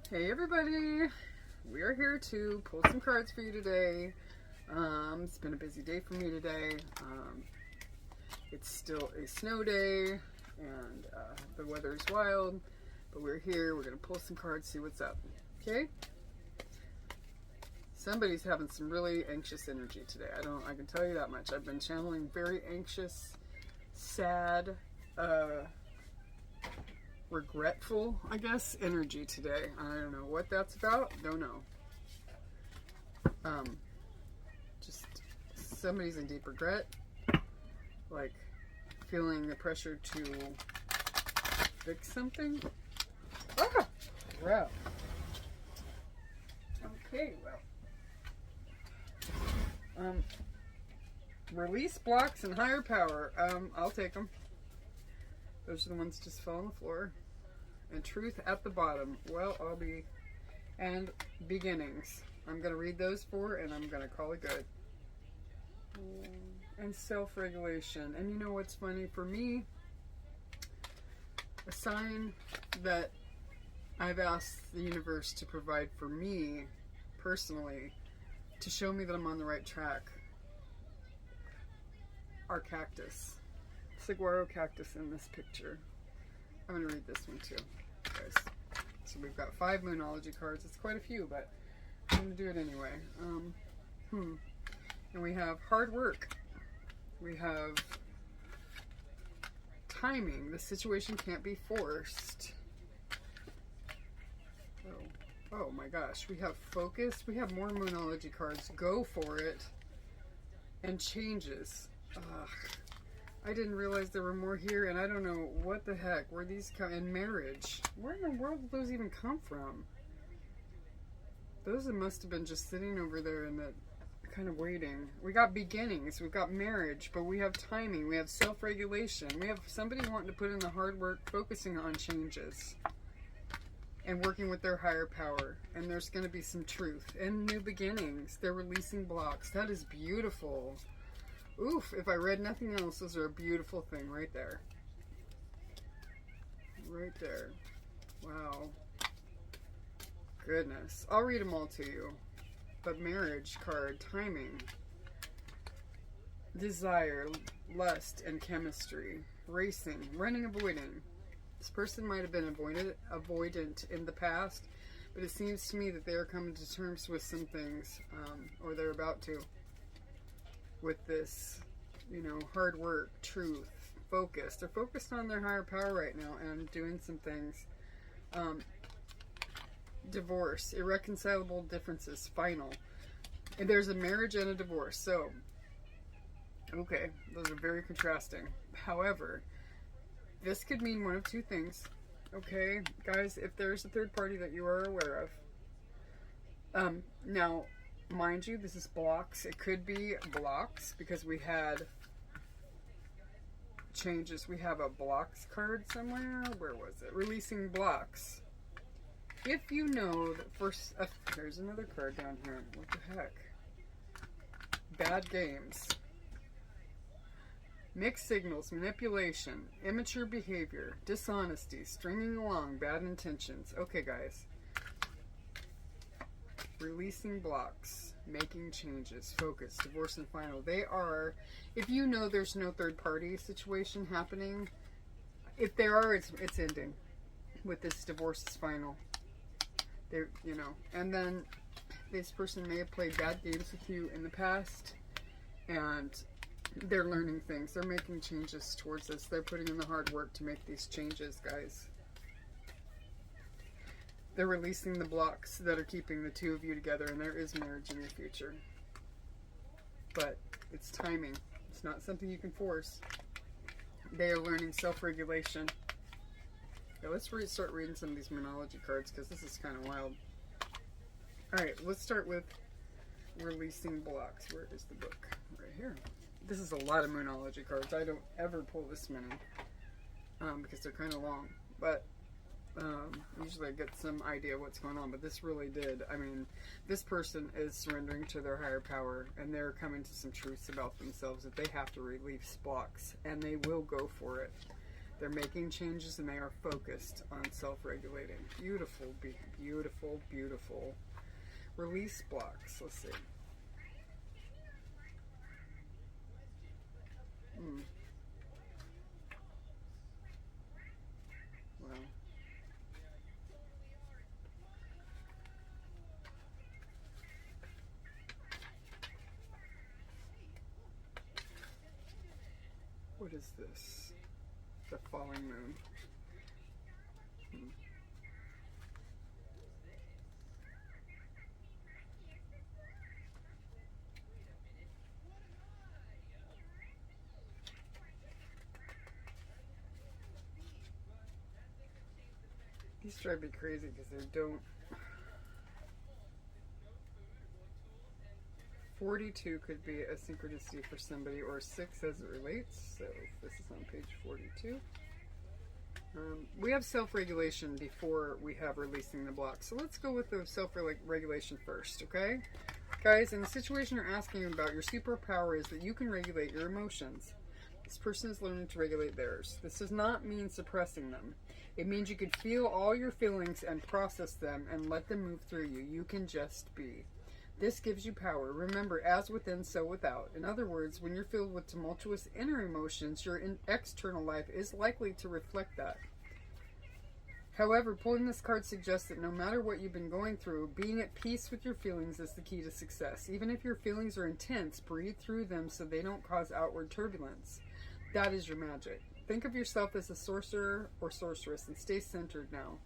Hey everybody, we are here to pull some cards for you today. It's been a busy day for me today. It's still a snow day and the weather is wild, but we're here. We're going to pull some cards, see what's up. Okay? Somebody's having some really anxious energy today. I can tell you that much. I've been channeling very anxious, sad, regretful, I guess, energy today. I don't know what that's about. Don't know. Just somebody's in deep regret, like feeling the pressure to fix something. Ah, wow. Okay, well, release blocks and higher power. I'll take them. Those are the ones just fell on the floor. And truth at the bottom. Well, and beginnings. I'm going to read those four and I'm going to call it good. And self-regulation. And you know what's funny? For me, a sign that I've asked the universe to provide for me, personally, to show me that I'm on the right track, are cactus. Saguaro cactus in this picture. I'm going to read this one too, guys. So we've got 5 Moonology cards. It's quite a few, but I'm going to do it anyway. And we have hard work. We have timing. The situation can't be forced. Oh my gosh. We have focus. We have more Moonology cards. Go for it. And changes. Ugh. I didn't realize there were more here, and I don't know what the heck. Where these come in marriage? Where in the world did those even come from? Those must have been just sitting over there and that kind of waiting. We got beginnings, we've got marriage, but we have timing, we have self-regulation, we have somebody wanting to put in the hard work, focusing on changes and working with their higher power. And there's going to be some truth and new beginnings. They're releasing blocks. That is beautiful. Oof, if I read nothing else, those are a beautiful thing right there. Right there. Wow. Goodness. I'll read them all to you. But marriage card, timing, desire, lust, and chemistry, racing, running, avoiding. This person might have been avoidant in the past, but it seems to me that they are coming to terms with some things, or they're about to. With this, you know, hard work, truth, focus. They're focused on their higher power right now and doing some things. Divorce, irreconcilable differences, final. And there's a marriage and a divorce. So, okay, those are very contrasting. However, this could mean one of two things. Okay, guys, if there's a third party that you are aware of. Now, mind you, this is blocks. It could be blocks because we had changes. We have a blocks card somewhere. Where was it? Releasing blocks. If you know that first... there's another card down here. What the heck? Bad games. Mixed signals, manipulation, immature behavior, dishonesty, stringing along, bad intentions. Okay, guys. Releasing blocks, making changes, focus, divorce, and final. They are, if you know there's no third party situation happening, if there are, it's ending with this divorce is final. They're, you know, and then this person may have played bad games with you in the past, and they're learning things. They're making changes towards this. They're putting in the hard work to make these changes, guys. They're releasing the blocks that are keeping the two of you together, and there is marriage in your future. But it's timing. It's not something you can force. They are learning self-regulation. Okay, let's start reading some of these Moonology cards, because this is kind of wild. Alright, let's start with releasing blocks. Where is the book? Right here. This is a lot of Moonology cards. I don't ever pull this many, because they're kind of long. But usually I get some idea of what's going on, but this really did. I mean, this person is surrendering to their higher power, and they're coming to some truths about themselves that they have to release blocks, and they will go for it. They're making changes and they are focused on self-regulating. Beautiful, beautiful, beautiful. Release blocks. Let's see. Wow. What is this? The falling moon. These drive me crazy because they don't. 42 could be a synchronicity for somebody, or 6 as it relates. So this is on page 42. We have self-regulation before we have releasing the block. So let's go with the self-regulation first, okay? Guys, in the situation you're asking about, your superpower is that you can regulate your emotions. This person is learning to regulate theirs. This does not mean suppressing them. It means you can feel all your feelings and process them and let them move through you. You can just be. This gives you power. Remember, as within, so without. In other words, when you're filled with tumultuous inner emotions, your external life is likely to reflect that. However, pulling this card suggests that no matter what you've been going through, being at peace with your feelings is the key to success. Even if your feelings are intense, breathe through them so they don't cause outward turbulence. That is your magic. Think of yourself as a sorcerer or sorceress and stay centered now.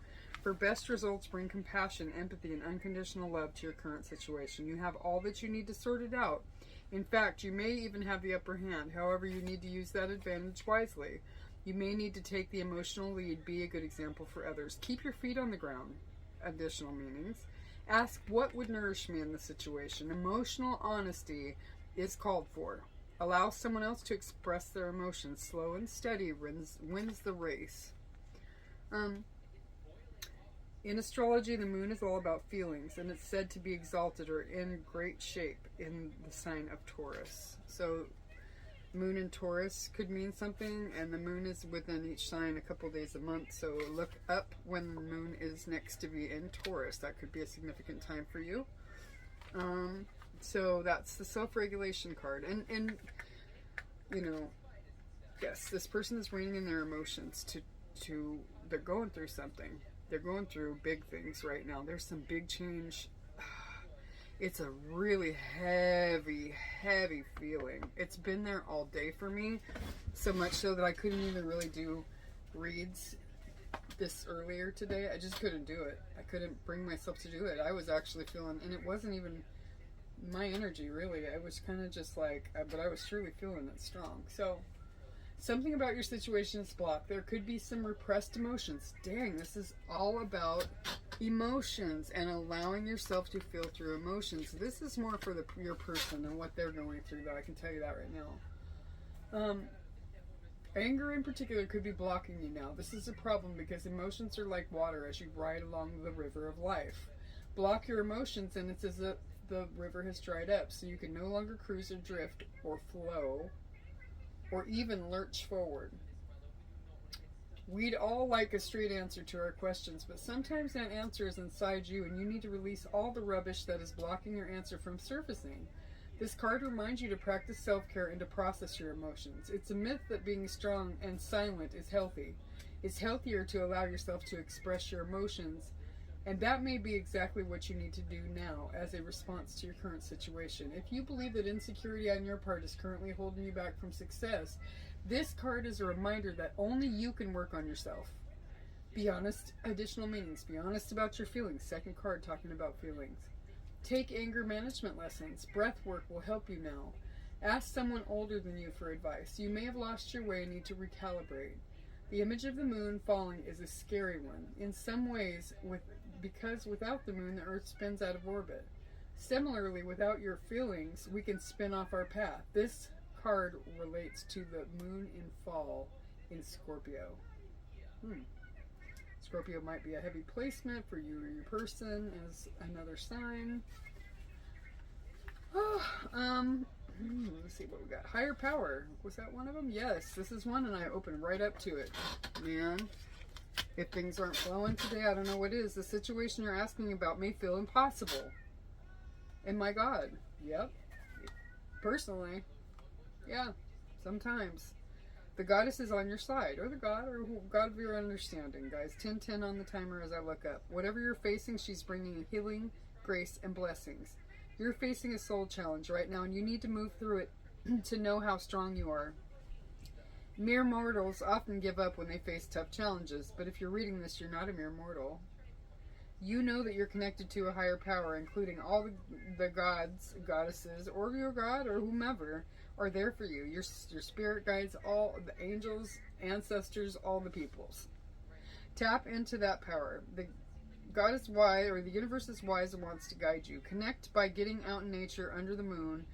For best results, bring compassion, empathy, and unconditional love to your current situation. You have all that you need to sort it out. In fact, you may even have the upper hand. However, you need to use that advantage wisely. You may need to take the emotional lead, be a good example for others. Keep your feet on the ground. Additional meanings. Ask what would nourish me in the situation. Emotional honesty is called for. Allow someone else to express their emotions. Slow and steady wins the race. In astrology, the moon is all about feelings, and it's said to be exalted or in great shape in the sign of Taurus. So, moon in Taurus could mean something, and the moon is within each sign a couple days a month. So, look up when the moon is next to be in Taurus. That could be a significant time for you. So, that's the self-regulation card. And you know, yes, this person is reining in their emotions to they're going through something. They're going through big things right now. There's some big change. It's a really heavy, heavy feeling. It's been there all day for me. So much so that I couldn't even really do reads this earlier today. I just couldn't do it. I couldn't bring myself to do it. I was actually feeling, and it wasn't even my energy really. I was kind of just like, but I was truly feeling it strong. So, something about your situation is blocked. There could be some repressed emotions. Dang, this is all about emotions and allowing yourself to feel through emotions. This is more for your person and what they're going through, though. I can tell you that right now. Anger in particular could be blocking you now. This is a problem because emotions are like water as you ride along the river of life. Block your emotions and it's as if the river has dried up, so you can no longer cruise or drift or flow or even lurch forward. We'd all like a straight answer to our questions, but sometimes that answer is inside you and you need to release all the rubbish that is blocking your answer from surfacing. This card reminds you to practice self-care and to process your emotions. It's a myth that being strong and silent is healthy. It's healthier to allow yourself to express your emotions, and that may be exactly what you need to do now as a response to your current situation. If you believe that insecurity on your part is currently holding you back from success, this card is a reminder that only you can work on yourself. Be honest. Additional meanings. Be honest about your feelings. Second card talking about feelings. Take anger management lessons. Breath work will help you now. Ask someone older than you for advice. You may have lost your way and need to recalibrate. The image of the moon falling is a scary one. In some ways, because without the moon, the earth spins out of orbit. Similarly, without your feelings, we can spin off our path. This card relates to the moon in fall in Scorpio. Scorpio might be a heavy placement for you or your person as another sign. Let's see what we got. Higher power. Was that one of them? Yes, this is one, and I opened right up to it. Man, if things aren't flowing today, I don't know what is. The situation you're asking about may feel impossible. And my God, yep. Personally, yeah, sometimes. The goddess is on your side, or the god, or God of your understanding, guys. 10-10 on the timer as I look up. Whatever you're facing, she's bringing healing, grace, and blessings. You're facing a soul challenge right now, and you need to move through it to know how strong you are. Mere mortals often give up when they face tough challenges, but if you're reading this, you're not a mere mortal. You know that you're connected to a higher power, including all the gods, goddesses, or your god, or whomever, are there for you. Your spirit guides, all the angels, ancestors, all the peoples. Tap into that power. The God is wise, or the universe is wise and wants to guide you. Connect by getting out in nature under the moon,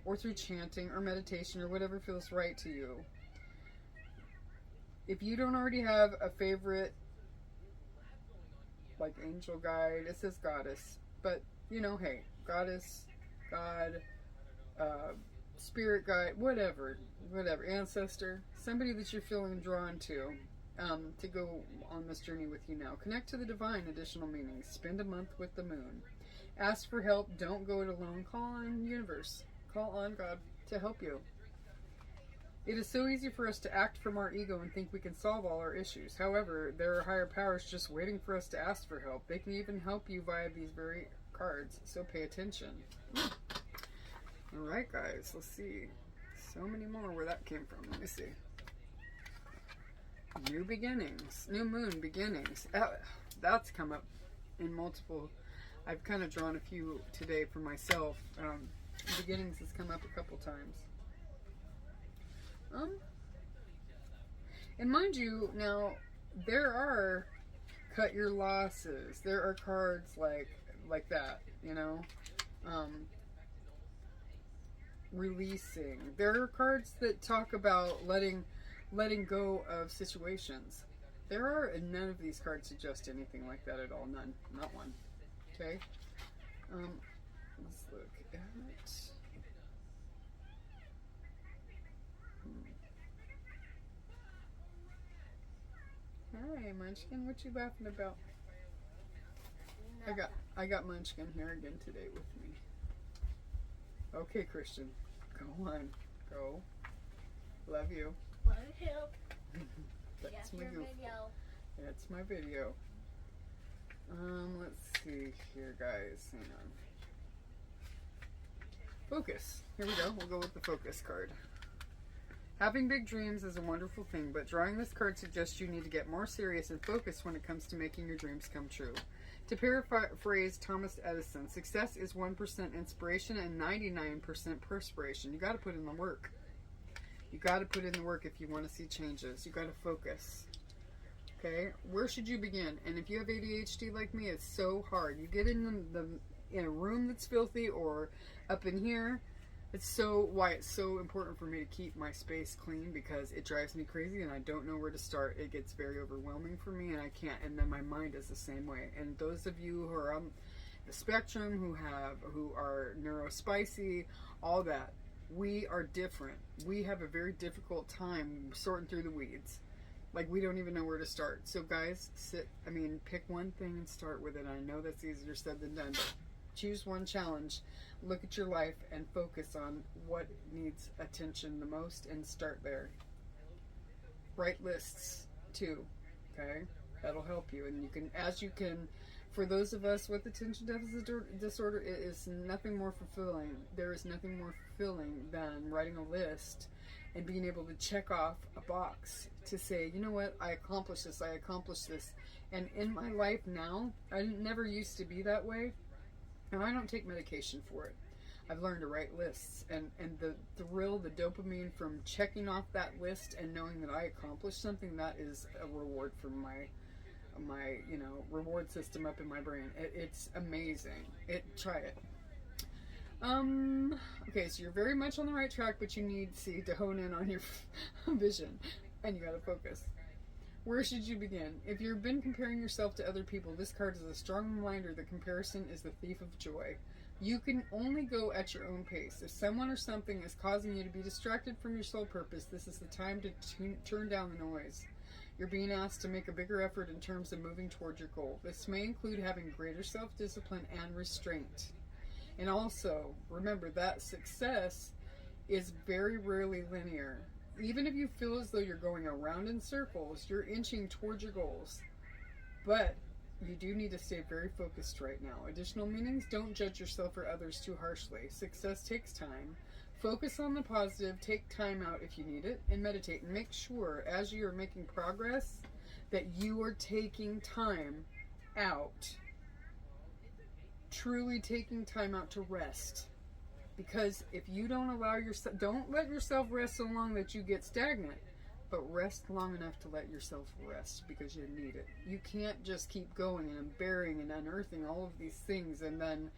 or through chanting or meditation, or whatever feels right to you. If you don't already have a favorite, like angel guide, it says goddess, but you know, hey, goddess, God, spirit guide, whatever, ancestor, somebody that you're feeling drawn to go on this journey with you now. Connect to the divine, additional meanings. Spend a month with the moon. Ask for help. Don't go it alone. Call on universe. Call on God to help you. It is so easy for us to act from our ego and think we can solve all our issues. However, there are higher powers just waiting for us to ask for help. They can even help you via these very cards, so pay attention. Alright guys, let's see. So many more where that came from. Let me see. New beginnings. New moon beginnings. That's come up in multiple. I've kind of drawn a few today for myself. Beginnings has come up a couple times. And mind you, now there are cut your losses. There are cards like that, you know. Releasing. There are cards that talk about letting go of situations. There are none of these cards suggest anything like that at all. None. Not one. Okay. Let's look at it. Hi, Munchkin. What you laughing about? I got Munchkin here again today with me. Okay, Christian. Go on. Go. Love you. Love you. That's my goof. That's my video. Let's see here, guys. Hang on. Focus. Here we go. We'll go with the focus card. Having big dreams is a wonderful thing, but drawing this card suggests you need to get more serious and focused when it comes to making your dreams come true. To paraphrase Thomas Edison, success is 1% inspiration and 99% perspiration. You got to put in the work. You got to put in the work if you want to see changes. You got to focus. Okay? Where should you begin? And if you have ADHD like me, it's so hard. You get in a room that's filthy or up in here. It's so important for me to keep my space clean because it drives me crazy and I don't know where to start. It gets very overwhelming for me and I can't. And then my mind is the same way. And those of you who are on the spectrum, who are neurospicy, all that, we are different. We have a very difficult time sorting through the weeds. Like we don't even know where to start. So guys, pick one thing and start with it. I know that's easier said than done, but choose one challenge. Look at your life and focus on what needs attention the most and start there. Write lists too, okay? That'll help you. And you can, for those of us with attention deficit disorder, it is nothing more fulfilling. There is nothing more fulfilling than writing a list and being able to check off a box to say, you know what, I accomplished this, I accomplished this. And in my life now, I never used to be that way. And I don't take medication for it. I've learned to write lists. And the thrill, the dopamine from checking off that list and knowing that I accomplished something, that is a reward for my reward system up in my brain. It's amazing. Try it. Okay, so you're very much on the right track, but you need to hone in on your vision. And you gotta focus. Where should you begin? If you've been comparing yourself to other people, this card is a strong reminder that comparison is the thief of joy. You can only go at your own pace. If someone or something is causing you to be distracted from your sole purpose, this is the time to turn down the noise. You're being asked to make a bigger effort in terms of moving toward your goal. This may include having greater self-discipline and restraint. And also, remember that success is very rarely linear. Even if you feel as though you're going around in circles, you're inching towards your goals. But you do need to stay very focused right now. Additional meanings: don't judge yourself or others too harshly. Success takes time. Focus on the positive, take time out if you need it, and meditate. And make sure, as you are making progress, that you are taking time out. Truly taking time out to rest. Because if you don't let yourself rest so long that you get stagnant, but rest long enough to let yourself rest, because you need it. You can't just keep going and burying and unearthing all of these things and then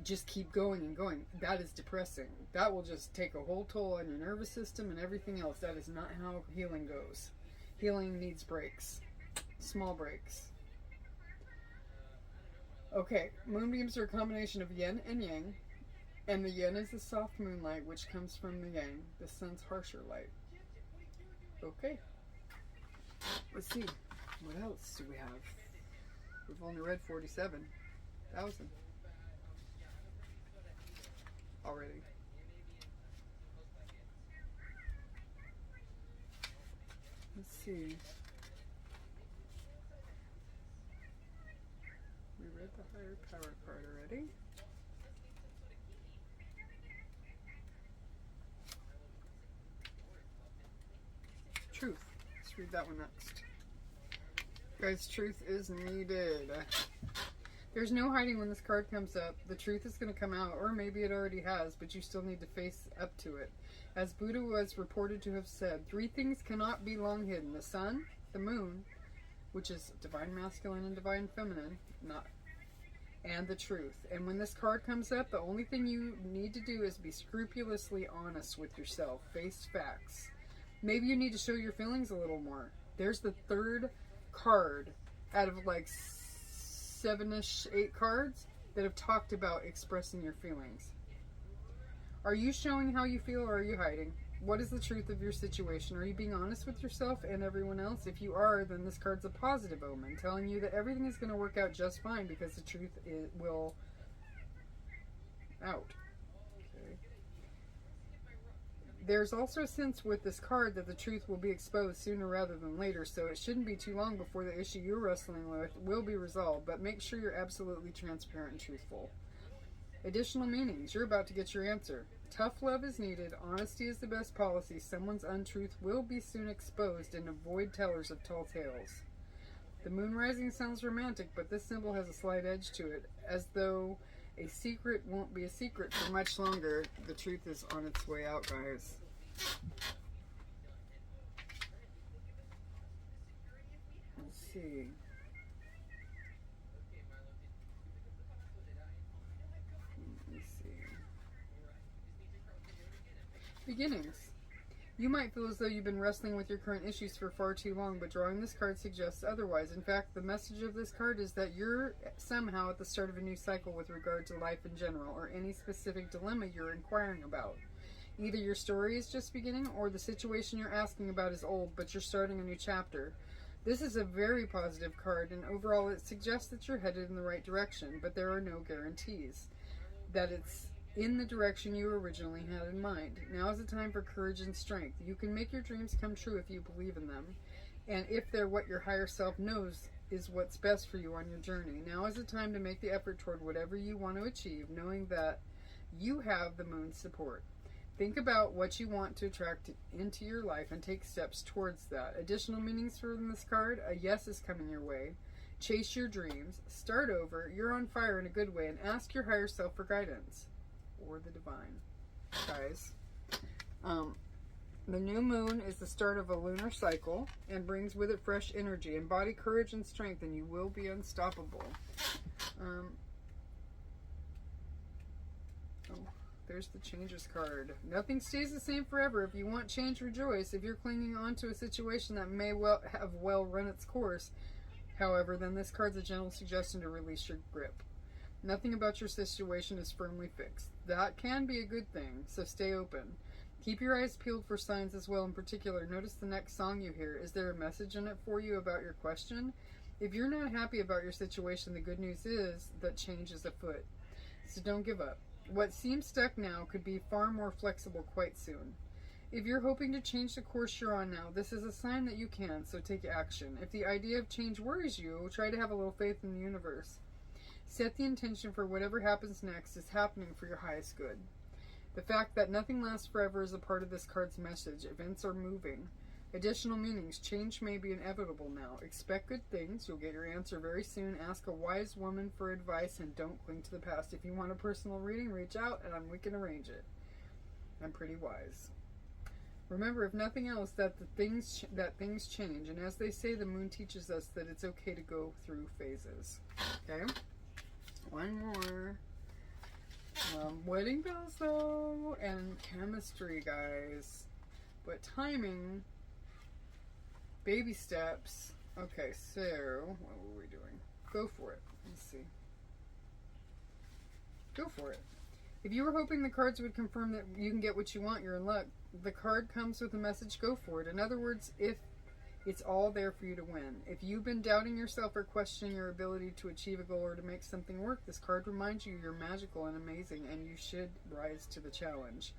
just keep going and going. That is depressing. That will just take a whole toll on your nervous system and everything else. That is not how healing goes. Healing needs breaks. Small breaks. Okay, moonbeams are a combination of yin and yang, and the yin is the soft moonlight, which comes from the yang, the sun's harsher light. Okay, let's see, what else do we have? We've only read 47,000 already. Let's see. We read the higher power card already. Truth. Let's read that one next. Guys, truth is needed. There's no hiding when this card comes up. The truth is going to come out, or maybe it already has, but you still need to face up to it. As Buddha was reported to have said, 3 things cannot be long hidden: the sun, the moon, which is divine masculine and divine feminine, and the truth. And when this card comes up, the only thing you need to do is be scrupulously honest with yourself. Face facts. Maybe you need to show your feelings a little more. There's the 3rd card out of like 7-ish, 8 cards that have talked about expressing your feelings. Are you showing how you feel, or are you hiding? What is the truth of your situation? Are you being honest with yourself and everyone else? If you are, then this card's a positive omen, telling you that everything is going to work out just fine, because the truth will out. Okay. There's also a sense with this card that the truth will be exposed sooner rather than later, so it shouldn't be too long before the issue you're wrestling with will be resolved, but make sure you're absolutely transparent and truthful. Additional meanings: you're about to get your answer. Tough love is needed. Honesty is the best policy. Someone's untruth will be soon exposed, and avoid tellers of tall tales. The moon rising sounds romantic, but this symbol has a slight edge to it, as though a secret won't be a secret for much longer. The truth is on its way out, guys. Let's see. Beginnings. You might feel as though you've been wrestling with your current issues for far too long, but drawing this card suggests otherwise. In fact, the message of this card is that you're somehow at the start of a new cycle with regard to life in general, or any specific dilemma you're inquiring about. Either your story is just beginning, or the situation you're asking about is old, but you're starting a new chapter. This is a very positive card, and overall it suggests that you're headed in the right direction, but there are no guarantees that it's in the direction you originally had in mind. Now is the time for courage and strength. You can make your dreams come true if you believe in them, and if they're what your higher self knows is what's best for you on your journey. Now is the time to make the effort toward whatever you want to achieve, knowing that you have the moon's support. Think about what you want to attract into your life and take steps towards that. Additional meanings from this card: a yes is coming your way. Chase your dreams. Start over. You're on fire in a good way, and ask your higher self for guidance. Or the divine. Guys, the new moon is the start of a lunar cycle and brings with it fresh energy. Embody courage and strength, and you will be unstoppable. There's the changes card. Nothing stays the same forever. If you want change, rejoice. If you're clinging on to a situation that may have run its course, however, then this card's a gentle suggestion to release your grip. Nothing about your situation is firmly fixed. That can be a good thing, so stay open. Keep your eyes peeled for signs as well. In particular, notice the next song you hear. Is there a message in it for you about your question? If you're not happy about your situation, the good news is that change is afoot. So don't give up. What seems stuck now could be far more flexible quite soon. If you're hoping to change the course you're on now, this is a sign that you can, so take action. If the idea of change worries you, try to have a little faith in the universe. Set the intention for whatever happens next is happening for your highest good. The fact that nothing lasts forever is a part of this card's message. Events are moving. Additional meanings. Change may be inevitable now. Expect good things. You'll get your answer very soon. Ask a wise woman for advice and don't cling to the past. If you want a personal reading, reach out and we can arrange it. I'm pretty wise. Remember, if nothing else, that things change. And as they say, the moon teaches us that it's okay to go through phases. Okay? One more. Wedding bells, though, and chemistry, guys. But timing, baby steps. Okay, so what were we doing? Go for it. Let's see. Go for it. If you were hoping the cards would confirm that you can get what you want, you're in luck. The card comes with a message, go for it. In other words, if it's all there for you to win. If you've been doubting yourself or questioning your ability to achieve a goal or to make something work, this card reminds you you're magical and amazing and you should rise to the challenge.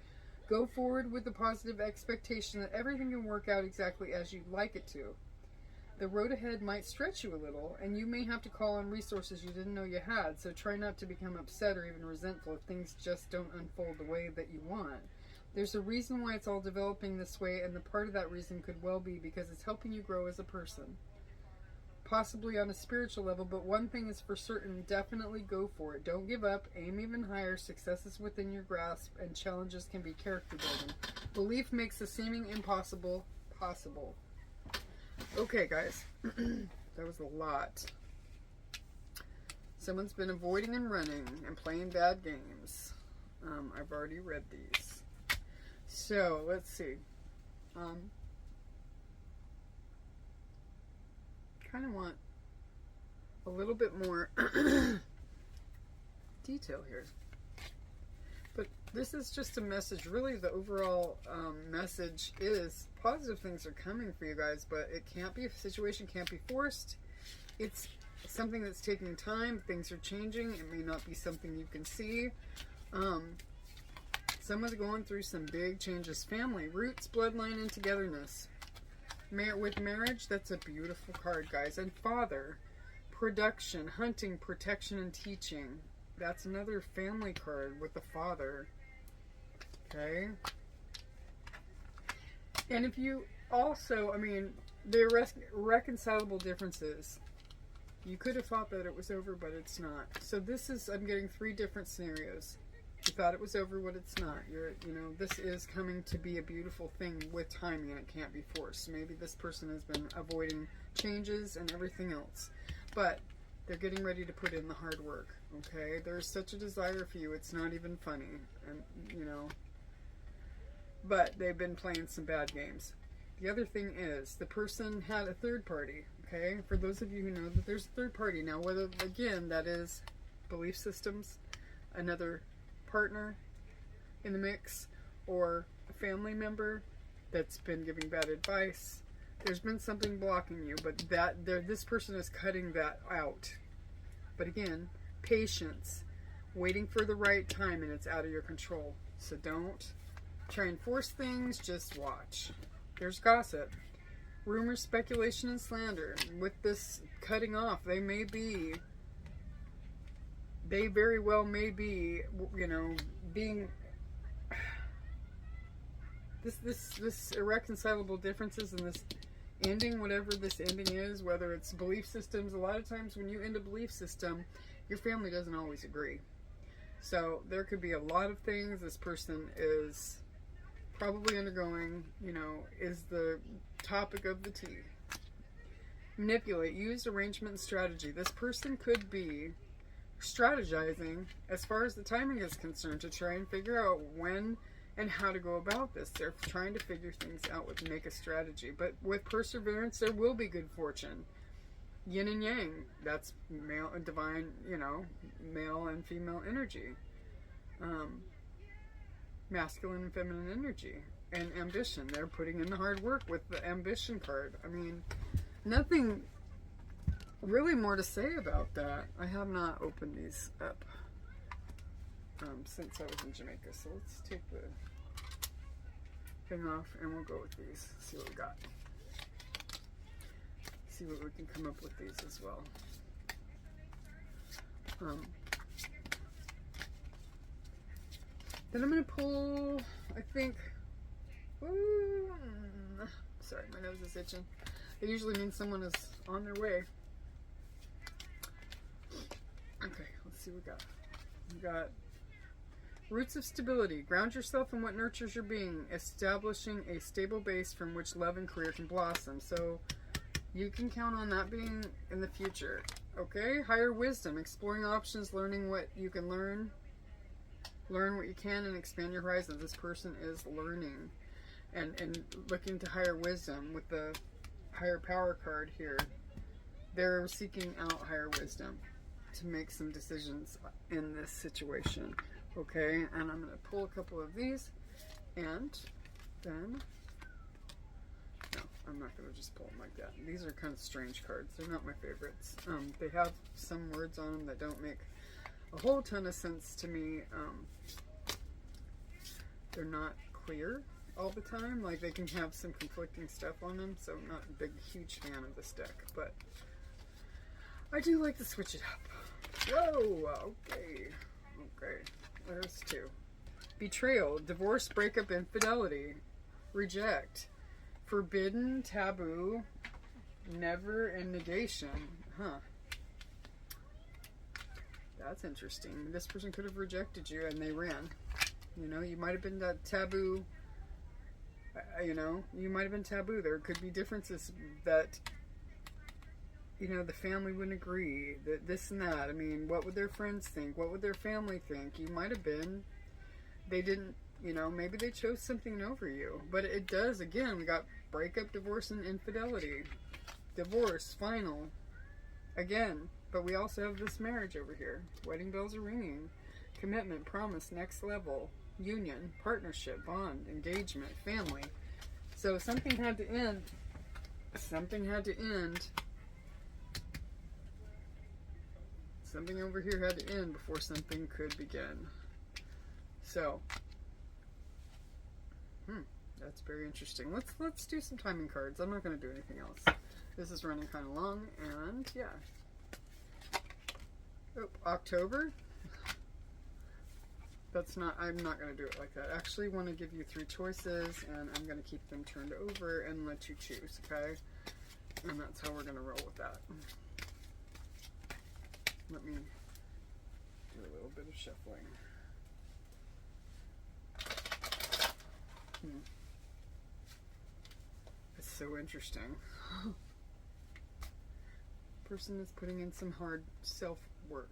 Go forward with the positive expectation that everything can work out exactly as you'd like it to. The road ahead might stretch you a little, and you may have to call on resources you didn't know you had, so try not to become upset or even resentful if things just don't unfold the way that you want. There's a reason why it's all developing this way, and the part of that reason could well be because it's helping you grow as a person. Possibly on a spiritual level, but one thing is for certain, definitely go for it. Don't give up, aim even higher, success is within your grasp, and challenges can be character building. Belief makes the seeming impossible possible. Okay, guys, that was a lot. Someone's been avoiding and running and playing bad games. I've already read these. So, let's see. Kind of want a little bit more detail here. But this is just a message. Really, the overall message is positive things are coming for you guys, but it can't be, a situation can't be forced. It's something that's taking time. Things are changing. It may not be something you can see. Someone's going through some big changes. Family, roots, bloodline, and togetherness. With marriage, that's a beautiful card, guys. And father, production, hunting, protection, and teaching. That's another family card with the father. Okay. And if you also, I mean, they're reconcilable differences. You could have thought that it was over, but it's not. So this is, I'm getting 3 different scenarios. You thought it was over, but it's not. This is coming to be a beautiful thing with timing, and it can't be forced. Maybe this person has been avoiding changes and everything else, but they're getting ready to put in the hard work. Okay, there's such a desire for you. It's not even funny, and but they've been playing some bad games. The other thing is the person had a third party. Okay, for those of you who know that there's a third party now, whether again that is belief systems, another partner in the mix, or a family member that's been giving bad advice. There's been something blocking you, but this person is cutting that out. But again, patience, waiting for the right time, and it's out of your control. So don't try and force things, just watch. There's gossip, rumors, speculation, and slander. With this cutting off, they very well may be, being this irreconcilable differences and this ending, whatever this ending is, whether it's belief systems. A lot of times when you end a belief system, your family doesn't always agree. So there could be a lot of things this person is probably undergoing, is the topic of the tea. Manipulate, use arrangement and strategy. This person could be strategizing as far as the timing is concerned to try and figure out when and how to go about this. They're trying to figure things out make a strategy. But with perseverance, there will be good fortune. yin and yang. That's male and divine, you know, male and female energy. Masculine and feminine energy. And ambition. They're putting in the hard work with the ambition card. I mean, nothing really more to say about that. I have not opened these up since I was in Jamaica. So let's take the thing off and we'll go with these. See what we got. See what we can come up with these as well. Then I'm going to pull, I think, sorry, my nose is itching. It usually means someone is on their way. Okay, let's see what we got. We got roots of stability. Ground yourself in what nurtures your being, establishing a stable base from which love and career can blossom. So you can count on that being in the future. Okay, higher wisdom, exploring options, learning what you can learn. Learn what you can and expand your horizons. This person is learning and looking to higher wisdom with the higher power card here. They're seeking out higher wisdom to make some decisions in this situation. Okay, and I'm going to pull a couple of these and then, no, I'm not going to just pull them like that. These are kind of strange cards. They're not my favorites. They have some words on them that don't make a whole ton of sense to me. They're not clear all the time. Like, they can have some conflicting stuff on them, so I'm not a big, huge fan of this deck, but I do like to switch it up. Whoa, okay. Okay, there's two. Betrayal, divorce, breakup, infidelity, reject, forbidden, taboo, never, and negation. Huh. That's interesting. This person could have rejected you and they ran. You know, you might have been that taboo. You know, you might have been taboo. There could be differences that, you know, the family wouldn't agree. That this and that. I mean, what would their friends think? What would their family think? You might have been. They didn't, you know, maybe they chose something over you. But it does, again, we got breakup, divorce, and infidelity. Divorce, final. Again. But we also have this marriage over here. Wedding bells are ringing. Commitment, promise, next level, union, partnership, bond, engagement, family. So something had to end. Something had to end. Something over here had to end before something could begin. So, that's very interesting. Let's do some timing cards. I'm not going to do anything else. This is running kind of long, and yeah. Oh, October. I'm not going to do it like that. I actually want to give you 3 choices, and I'm going to keep them turned over and let you choose, okay? And that's how we're going to roll with that. Let me do a little bit of shuffling. It's so interesting. Person is putting in some hard self-work.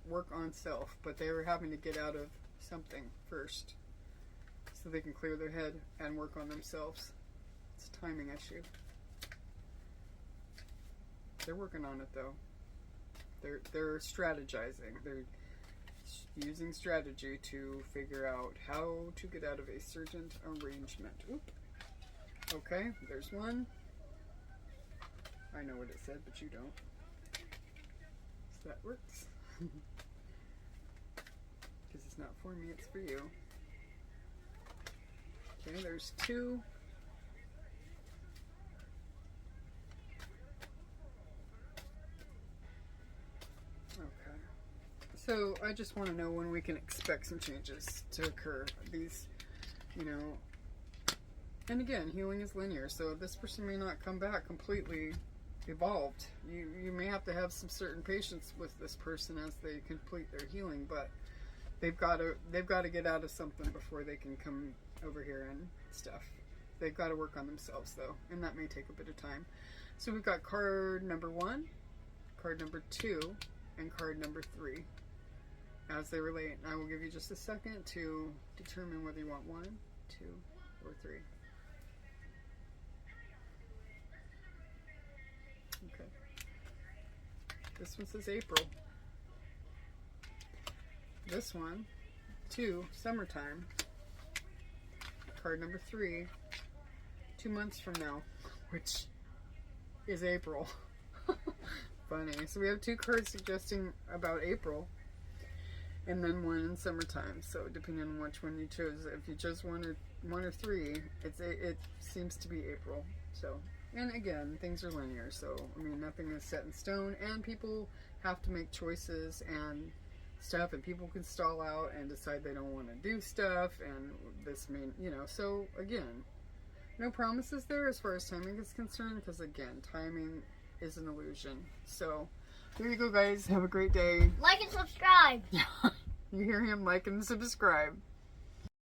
Work on self, but they were having to get out of something first so they can clear their head and work on themselves. It's a timing issue. They're working on it though. They're strategizing. They're using strategy to figure out how to get out of a certain arrangement. Oop. Okay, there's one. I know what it said, but you don't. So that works. Because it's not for me, it's for you. Okay, there's 2. Okay. So I just want to know when we can expect some changes to occur. These, you know, and again, healing is linear, so this person may not come back completely evolved. You may have to have some certain patience with this person as they complete their healing, but they've got to get out of something before they can come over here and stuff. They've got to work on themselves though, and that may take a bit of time. So we've got card number 1, card number 2, and card number 3 as they relate. And I will give you just a second to determine whether you want 1, 2, or 3. Okay. This one says April. This one, 2, summertime. Card number 3, 2 months from now, which is April. Funny. So we have 2 cards suggesting about April, and then 1 in summertime. So depending on which one you chose, if you chose 1 or 3, it seems to be April. So, and again, things are linear. So I mean, nothing is set in stone, and people have to make choices and stuff, and people can stall out and decide they don't want to do stuff, and this may, so again, no promises there as far as timing is concerned, because again, timing is an illusion. So there you go, guys. Have a great day. Like and subscribe. You hear him? Like and subscribe.